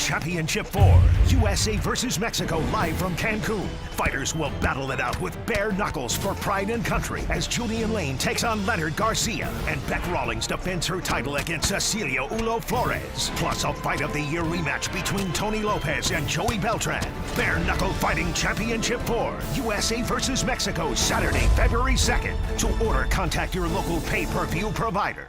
Championship 4, USA versus Mexico, live from Cancun. Fighters will battle it out with bare knuckles for pride and country as Julian Lane takes on Leonard Garcia and Beck Rawlings defends her title against Cecilia Ulo Flores. Plus a Fight of the Year rematch between Tony Lopez and Joey Beltran. Bare Knuckle Fighting Championship 4, USA versus Mexico, Saturday, February 2nd. To order, contact your local pay-per-view provider.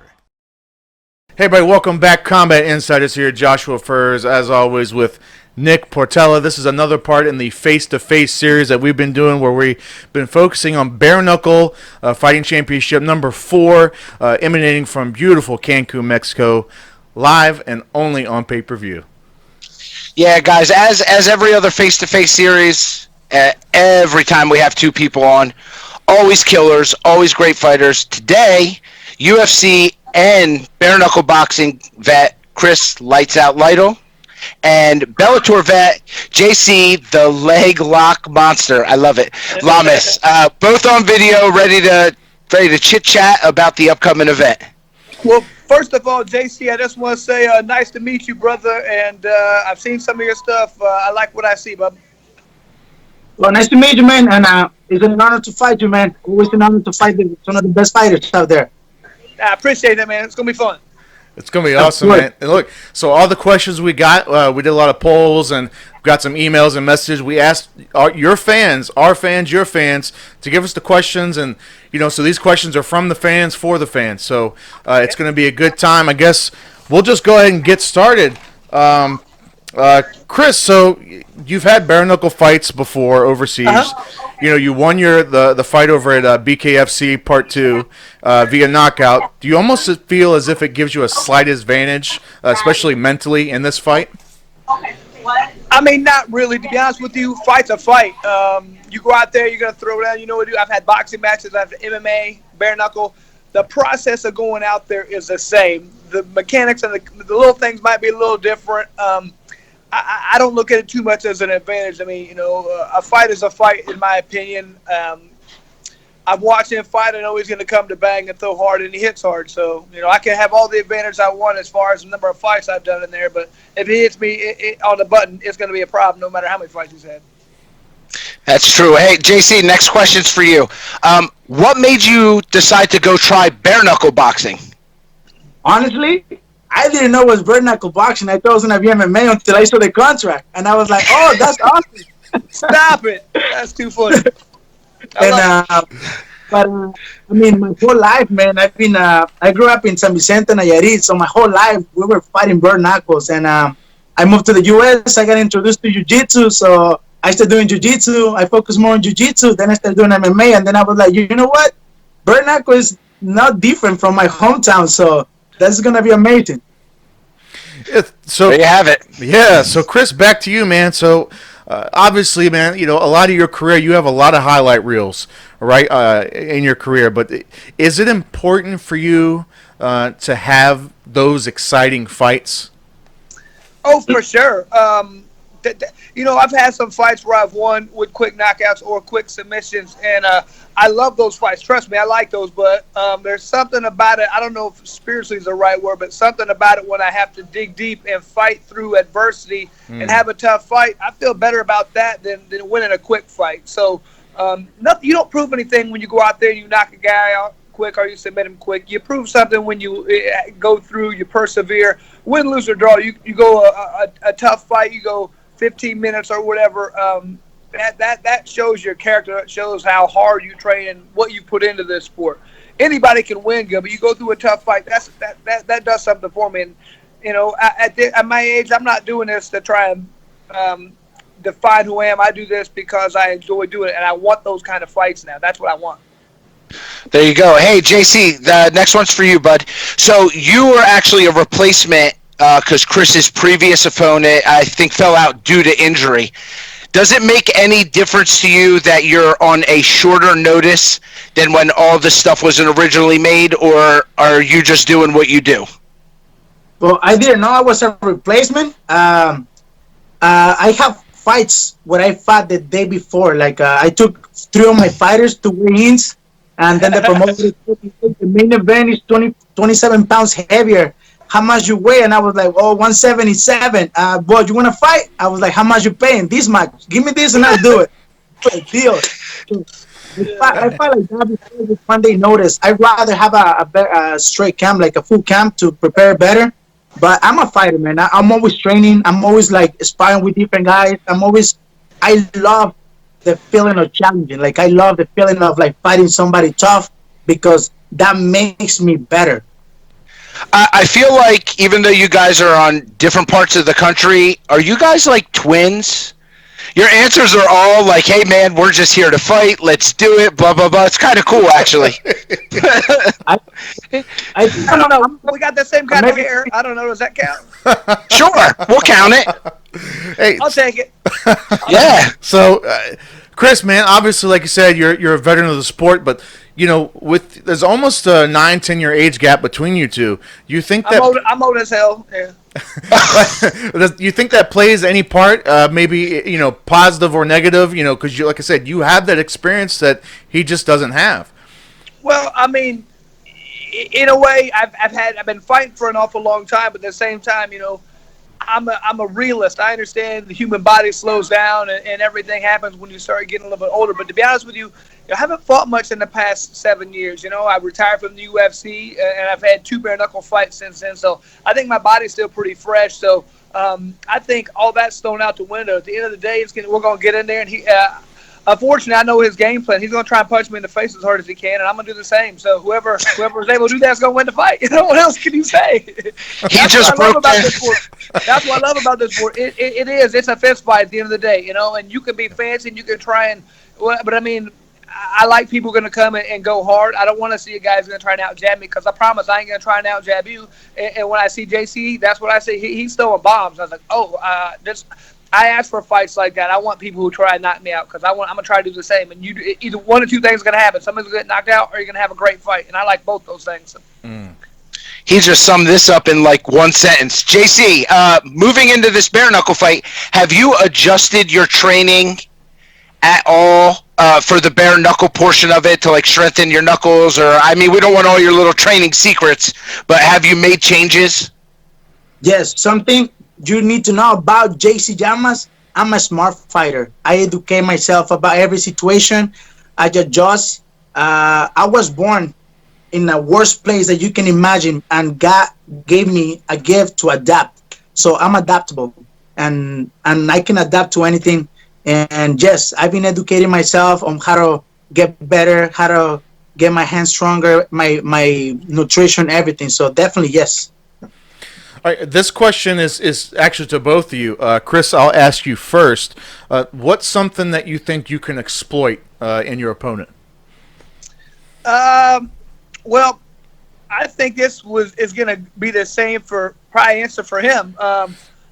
Hey everybody, welcome back. Combat Insiders here, Joshua Furs, as always, with Nick Portella. This is another part in the face-to-face series that we've been doing where we've been focusing on Bare Knuckle Fighting Championship number 4, emanating from beautiful Cancun, Mexico, live and only on pay-per-view. Yeah, guys, as every other face-to-face series, every time we have two people on, always killers, always great fighters. Today, UFC and bare knuckle boxing vet Chris Lights Out Lytle and Bellator vet JC the leg lock monster. I love it. Llamas. Both on video, ready to chit chat about the upcoming event. Well, first of all, JC, I just want to say nice to meet you, brother. And I've seen some of your stuff. I like what I see, bub. Well, nice to meet you, man. And it's an honor to fight you, man. Always an honor to fight one of the best fighters out there. I appreciate that, man. It's going to be fun. It's going to be awesome, man. And look, so all the questions we got, we did a lot of polls and got some emails and messages. We asked your fans, our fans, your fans, to give us the questions. And, so these questions are from the fans for the fans. So it's going to be a good time. I guess we'll just go ahead and get started. Chris, so you've had bare knuckle fights before overseas. You won the fight over at BKFC Part 2 via knockout. Do you almost feel as if it gives you a slight advantage, especially mentally, in this fight? I mean, not really. To be honest with you, fight's a fight. You go out there, you're going to throw down. You know what I do? I've had boxing matches. I've had MMA, bare knuckle. The process of going out there is the same. The mechanics and the little things might be a little different. I don't look at it too much as an advantage. I mean, a fight is a fight, in my opinion. I've watched him fight. I know he's going to come to bang and throw hard, and he hits hard. So, I can have all the advantage I want as far as the number of fights I've done in there. But if he hits me on the button, it's going to be a problem no matter how many fights he's had. That's true. Hey, JC, next question's for you. What made you decide to go try bare knuckle boxing? Honestly, I didn't know it was bare knuckle boxing. I thought it was going to be MMA until I saw the contract. And I was like, oh, that's awesome. Stop it. That's too funny. I mean, my whole life, man, I grew up in San Vicente, Nayarit. So my whole life, we were fighting bare knuckles. And I moved to the U.S. I got introduced to jiu-jitsu. So I started doing jiu-jitsu. I focused more on jiu-jitsu. Then I started doing MMA. And then I was like, you know what? Bare knuckle is not different from my hometown. So that's going to be amazing. So there you have it. Yeah, so Chris, back to you, man. So obviously, man, a lot of your career, you have a lot of highlight reels, right, in your career. But is it important for you to have those exciting fights? Oh, for sure. I've had some fights where I've won with quick knockouts or quick submissions, and I love those fights. Trust me, I like those, but there's something about it. I don't know if spiritually is the right word, but something about it when I have to dig deep and fight through adversity and have a tough fight. I feel better about that than winning a quick fight. So you don't prove anything when you go out there and you knock a guy out quick or you submit him quick. You prove something when you go through, you persevere. Win, lose, or draw. You go a tough fight, you go 15 minutes or whatever, that shows your character. It shows how hard you train and what you put into this sport. Anybody can win good, but you go through a tough fight, that does something for me. And, at my age, I'm not doing this to try and define who I am. I do this because I enjoy doing it, and I want those kind of fights now. That's what I want. There you go. Hey, JC, the next one's for you, bud. So you were actually a replacement because Chris's previous opponent, I think, fell out due to injury. Does it make any difference to you that you're on a shorter notice than when all this stuff wasn't originally made, or are you just doing what you do? Well, I didn't know I was a replacement. I have fights where I fought the day before. Like I took 3 of my fighters to weigh-ins, and then the promoter, the main event is 27 pounds heavier. how much you weigh? And I was like, oh, 177. Boy, you want to fight? I was like, how much you paying? This much. Give me this and I'll do it. Deal. So, I felt like that before this Monday notice. I'd rather have a straight camp, like a full camp to prepare better. But I'm a fighter, man. I'm always training. I'm always like sparring with different guys. I love the feeling of challenging. Like I love the feeling of like fighting somebody tough because that makes me better. I feel like even though you guys are on different parts of the country, are you guys like twins? Your answers are all like, "Hey, man, we're just here to fight. Let's do it." Blah blah blah. It's kind of cool, actually. I I don't know. We got the same kind of hair. I don't know. Does that count? Sure, we'll count it. Hey, I'll take it. Yeah. so Chris, man, obviously, like you said, you're a veteran of the sport, but with there's almost a 9-10 year age gap between you two. You think that I'm old as hell. Yeah. you think that plays any part, maybe positive or negative? Because like I said, you have that experience that he just doesn't have. Well, I mean, in a way, I've been fighting for an awful long time, but at the same time, I'm a realist. I understand the human body slows down and everything happens when you start getting a little bit older. But to be honest with you, I haven't fought much in the past 7 years. I retired from the UFC, and I've had 2 bare knuckle fights since then. So I think my body's still pretty fresh. So I think all that's thrown out the window. At the end of the day, we're going to get in there, and unfortunately, I know his game plan. He's going to try and punch me in the face as hard as he can, and I'm going to do the same. So whoever's able to do that is going to win the fight. What else can you say? He just broke that. That's what I love about this sport. It's a fist fight at the end of the day, and you can be fancy and you can try and, but I mean, I like people going to come and go hard. I don't want to see a guy who's going to try and out-jab me because I promise I ain't going to try and out-jab you. And when I see JC, that's what I say. He's throwing bombs. I was like, I ask for fights like that. I want people who try and knock me out because I'm going to try to do the same. And either one or two things are going to happen. Somebody's going to get knocked out or you're going to have a great fight. And I like both those things. He just summed this up in like one sentence. JC, moving into this bare knuckle fight, have you adjusted your training at all for the bare knuckle portion of it to like strengthen your knuckles? Or I mean, we don't want all your little training secrets, but have you made changes? Yes, something you need to know about JC Llamas. I'm a smart fighter. I educate myself about every situation. I adjust. I was born in the worst place that you can imagine, and God gave me a gift to adapt. So I'm adaptable, and I can adapt to anything. And yes, I've been educating myself on how to get better, how to get my hands stronger, my nutrition, everything. So definitely yes. All right, this question is actually to both of you. Chris, I'll ask you first. What's something that you think you can exploit in your opponent? Well, I think this is going to be the same probably answer for him.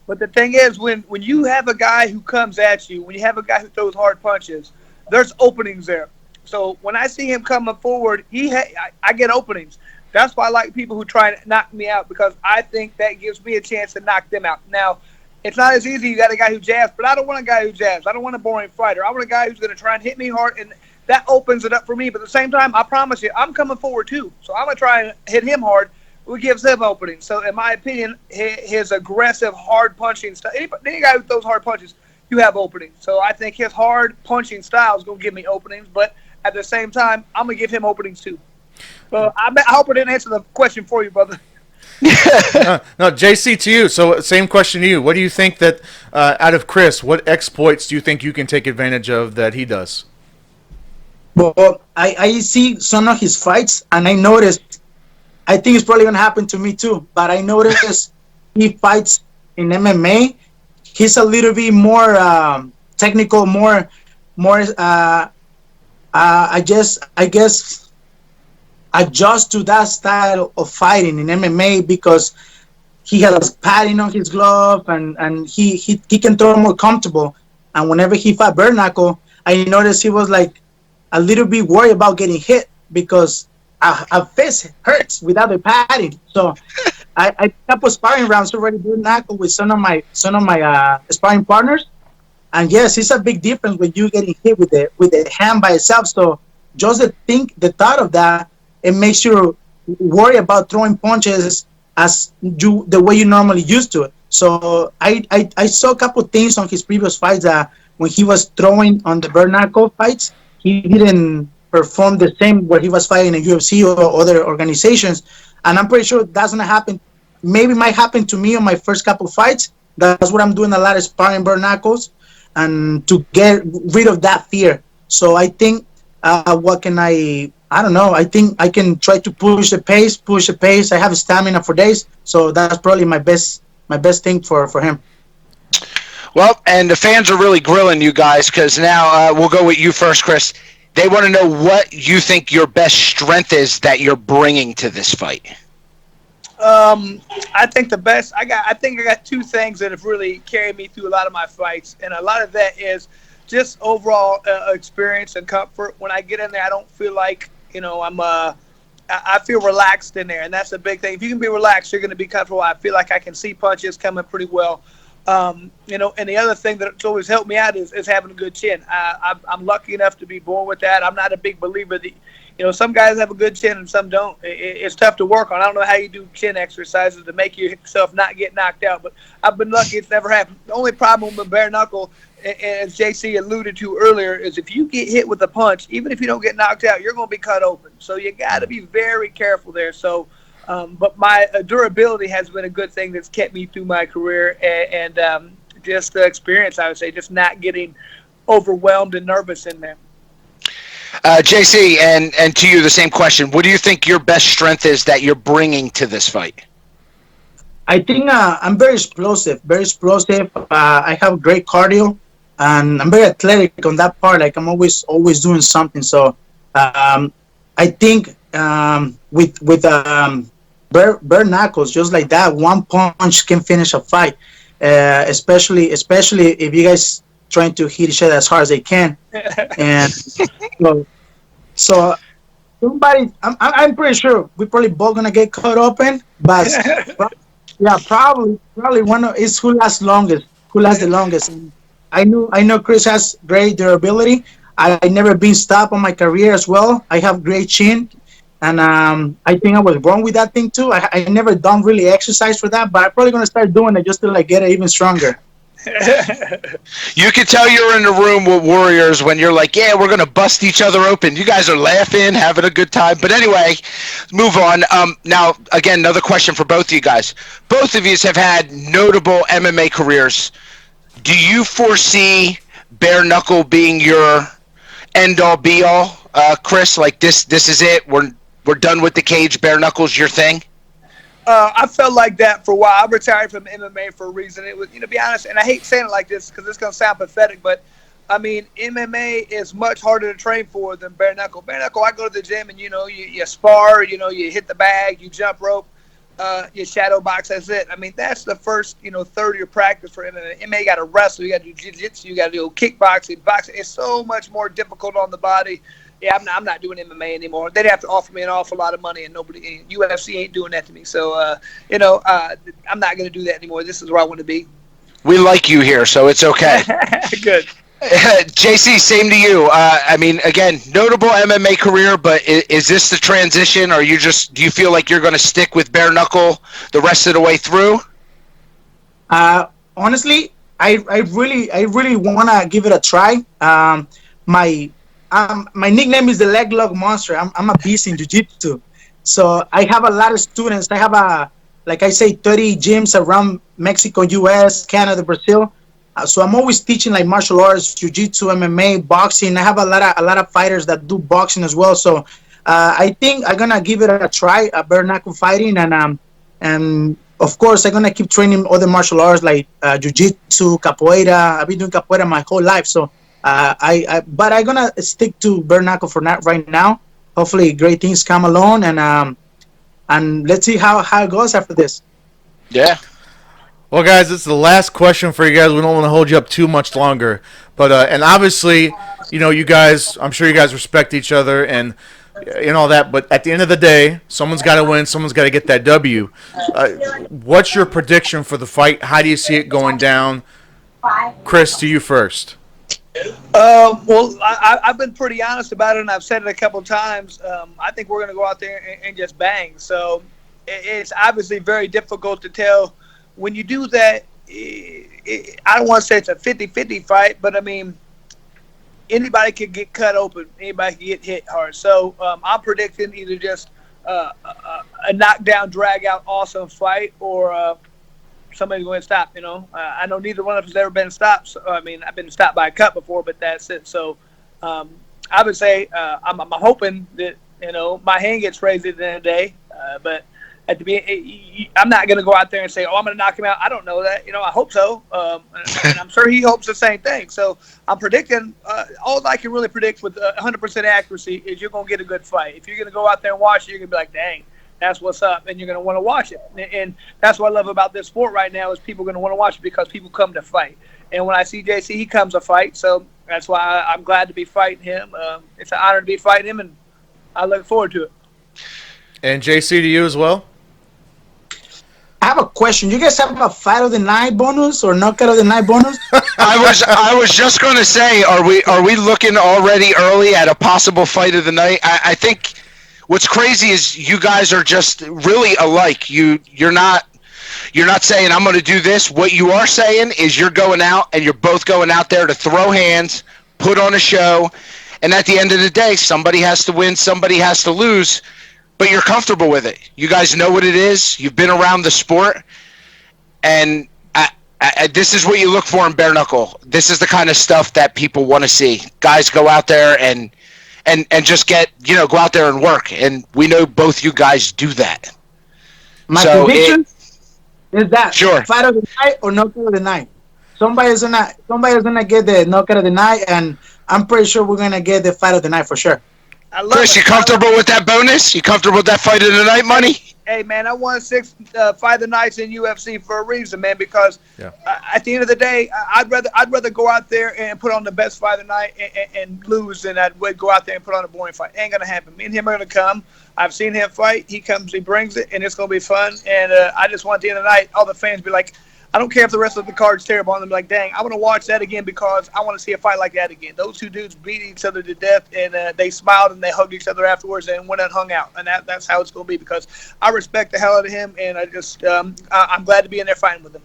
But the thing is, when you have a guy who comes at you, when you have a guy who throws hard punches, there's openings there. So when I see him coming forward, I get openings. That's why I like people who try and knock me out because I think that gives me a chance to knock them out. Now, it's not as easy. You got a guy who jabs, but I don't want a guy who jabs. I don't want a boring fighter. I want a guy who's going to try and hit me hard, and that opens it up for me. But at the same time, I promise you, I'm coming forward too. So I'm going to try and hit him hard. It gives him openings. So, in my opinion, his aggressive, hard punching style, any guy who throws hard punches, you have openings. So, I think his hard punching style is going to give me openings. But at the same time, I'm going to give him openings too. So, I hope I didn't answer the question for you, brother. No, JC, to you. So, same question to you. What do you think that, out of Chris, what exploits do you think you can take advantage of that he does? Well, I see some of his fights, and I noticed, I think it's probably going to happen to me too, but I noticed he fights in MMA. He's a little bit more technical, more I guess adjust to that style of fighting in MMA because he has padding on his glove and he can throw more comfortable. And whenever he fought bare knuckle, I noticed he was like a little bit worried about getting hit because a fist hurts without the padding. So I was sparring rounds already bare knuckle with some of my sparring partners. And yes, it's a big difference when you getting hit with the hand by itself. So just the thought of that, it makes you worry about throwing punches as the way you normally used to it. So I saw a couple things on his previous fights that when he was throwing on the bare knuckle fights, he didn't perform the same where he was fighting in UFC or other organizations. And I'm pretty sure that's gonna happen. Maybe it might happen to me on my first couple fights. That's what I'm doing a lot of sparring bare knuckles, and to get rid of that fear. So I think, what can I don't know. I think I can try to push the pace. I have stamina for days, so that's probably my best thing for him. Well, and the fans are really grilling you guys because now we'll go with you first, Chris. They want to know what you think your best strength is that you're bringing to this fight. I think the best I think I got two things that have really carried me through a lot of my fights, and a lot of that is just overall experience and comfort. When I get in there, I don't feel like I feel relaxed in there, and that's a big thing. If you can be relaxed, you're going to be comfortable. I feel like I can see punches coming pretty well. And the other thing that's always helped me out is having a good chin. I'm lucky enough to be born with that. I'm not a big believer that, some guys have a good chin and some don't. It's tough to work on. I don't know how you do chin exercises to make yourself not get knocked out, but I've been lucky it's never happened. The only problem with bare knuckle, as JC alluded to earlier, is if you get hit with a punch, even if you don't get knocked out, you're going to be cut open. So you got to be very careful there. So, but my durability has been a good thing that's kept me through my career, and just the experience, I would say, just not getting overwhelmed and nervous in there. JC, and to you the same question. What do you think your best strength is that you're bringing to this fight? I think I'm very explosive. I have great cardio, and I'm very athletic on that part. Like I'm always doing something. So I think with bare knuckles, just like that, one punch can finish a fight. Especially if you guys trying to hit each other as hard as they can, and so somebody, I'm pretty sure we're probably both gonna get cut open, but yeah, probably one of is who lasts the longest. And I know Chris has great durability. I never been stopped on my career as well. I have great chin. And I think I was wrong with that thing too. I never done really exercise for that, but I'm probably gonna start doing it just to get it even stronger. You can tell you're in the room with warriors when you're like, yeah, we're gonna bust each other open. You guys are laughing, having a good time. But anyway, move on. Now, again, another question for both of you guys. Both of you have had notable MMA careers. Do you foresee bare knuckle being your end all be all, Chris? Like this is it. We're done with the cage. Bare knuckles, your thing. I felt like that for a while. I retired from MMA for a reason. It was, to be honest, and I hate saying it like this because it's going to sound pathetic, but I mean, MMA is much harder to train for than bare knuckle. Bare knuckle, I go to the gym and, you spar, you hit the bag, you jump rope, you shadow box, that's it. I mean, that's the first, third of your practice for MMA. MMA, you got to wrestle, you got to do jiu-jitsu, you got to do kickboxing, boxing. It's so much more difficult on the body. Yeah, I'm not doing MMA anymore. They'd have to offer me an awful lot of money, and UFC ain't doing that to me. So, I'm not going to do that anymore. This is where I want to be. We like you here, so it's okay. Good. JC, same to you. I mean, again, notable MMA career, but is this the transition, or do you feel like you're going to stick with bare knuckle the rest of the way through? Honestly, I really want to give it a try. My nickname is the leg lock monster. I'm a beast in jiu-jitsu. So I have a lot of students. I have 30 gyms around Mexico, US, Canada, Brazil. So I'm always teaching like martial arts, jiu-jitsu, MMA, boxing. I have a lot of fighters that do boxing as well. So I think I'm gonna give it a try, bare knuckle fighting, and of course I'm gonna keep training other martial arts like jiu-jitsu, capoeira. I've been doing capoeira my whole life. So but I'm gonna stick to bare knuckle for right now. Hopefully, great things come along, and let's see how it goes after this. Yeah. Well, guys, this is the last question for you guys. We don't want to hold you up too much longer, but and obviously, you guys, I'm sure you guys respect each other and all that. But at the end of the day, someone's got to win. Someone's got to get that W. What's your prediction for the fight? How do you see it going down? Chris, to you first. Well, I've been pretty honest about it, and I've said it a couple of times. I think we're going to go out there and just bang. So it's obviously very difficult to tell when you do that. I don't want to say it's a 50-50 fight, but I mean, anybody could get cut open. Anybody can get hit hard. So I'm predicting either just a knockdown, drag-out, awesome fight, or somebody's going to stop. I know neither one of us has ever been stopped. So, I mean, I've been stopped by a cut before, but that's it. So I would say I'm hoping that my hand gets raised at the end of the day, but at the beginning, I'm not going to go out there and say, "Oh, I'm going to knock him out." I don't know that. I hope so, and I'm sure he hopes the same thing. So I'm predicting. All I can really predict with 100% accuracy is you're going to get a good fight. If you're going to go out there and watch it, you're going to be like, "Dang, that's what's up," and you're going to want to watch it. And that's what I love about this sport right now is people are going to want to watch it because people come to fight. And when I see JC, he comes to fight. So that's why I'm glad to be fighting him. It's an honor to be fighting him, and I look forward to it. And JC, to you as well. I have a question. You guys have a fight of the night bonus or knockout of the night bonus? I was just going to say, are we looking already early at a possible fight of the night? I think what's crazy is you guys are just really alike. You're not saying I'm going to do this. What you are saying is you're going out and you're both going out there to throw hands, put on a show, and at the end of the day, somebody has to win, somebody has to lose. But you're comfortable with it. You guys know what it is. You've been around the sport, and this is what you look for in bare knuckle. This is the kind of stuff that people want to see. Guys go out there and just go out there and work. And we know both you guys do that. My prediction is that sure. Fight of the night or knockout of the night. Somebody's gonna get the knockout of the night, and I'm pretty sure we're gonna get the fight of the night for sure. Chris, you comfortable with that bonus? You comfortable with that fight of the night money? Hey, man, I won 6 fight of the nights in UFC for a reason, man, because at the end of the day, I'd rather go out there and put on the best fight of the night and lose than I'd go out there and put on a boring fight. Ain't going to happen. Me and him are going to come. I've seen him fight. He comes, he brings it, and it's going to be fun. And I just want at the end of the night, all the fans be like, I don't care if the rest of the card's terrible. I'm like, dang, I want to watch that again because I want to see a fight like that again. Those two dudes beat each other to death, and they smiled and they hugged each other afterwards and went and hung out. And that's how it's going to be because I respect the hell out of him, and I just I'm glad to be in there fighting with him.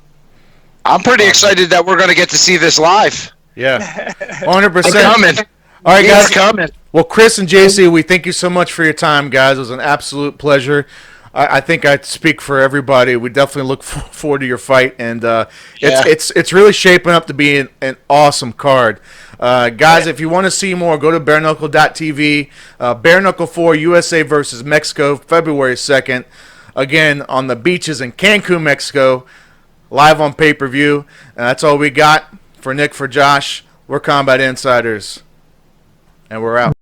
I'm pretty excited that we're going to get to see this live. Yeah, 100%. Coming. All right, guys. Coming. Well, Chris and JC, we thank you so much for your time, guys. It was an absolute pleasure. I think I'd speak for everybody. We definitely look forward to your fight, and it's really shaping up to be an awesome card. Guys, if you want to see more, go to bareknuckle.tv. Bare Knuckle 4 USA versus Mexico, February 2nd. Again, on the beaches in Cancun, Mexico, live on pay-per-view. And that's all we got. For Nick, for Josh, we're Combat Insiders, and we're out.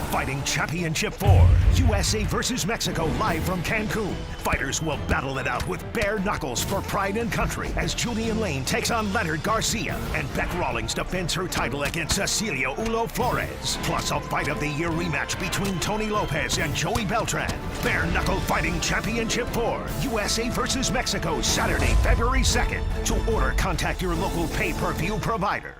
Fighting Championship 4, USA versus Mexico, live from Cancun. Fighters will battle it out with bare knuckles for pride and country as Julian Lane takes on Leonard Garcia and Beck Rawlings defends her title against Cecilia Ulo Flores. Plus a Fight of the Year rematch between Tony Lopez and Joey Beltran. Bare Knuckle Fighting Championship 4, USA versus Mexico, Saturday, February 2nd. To order, contact your local pay-per-view provider.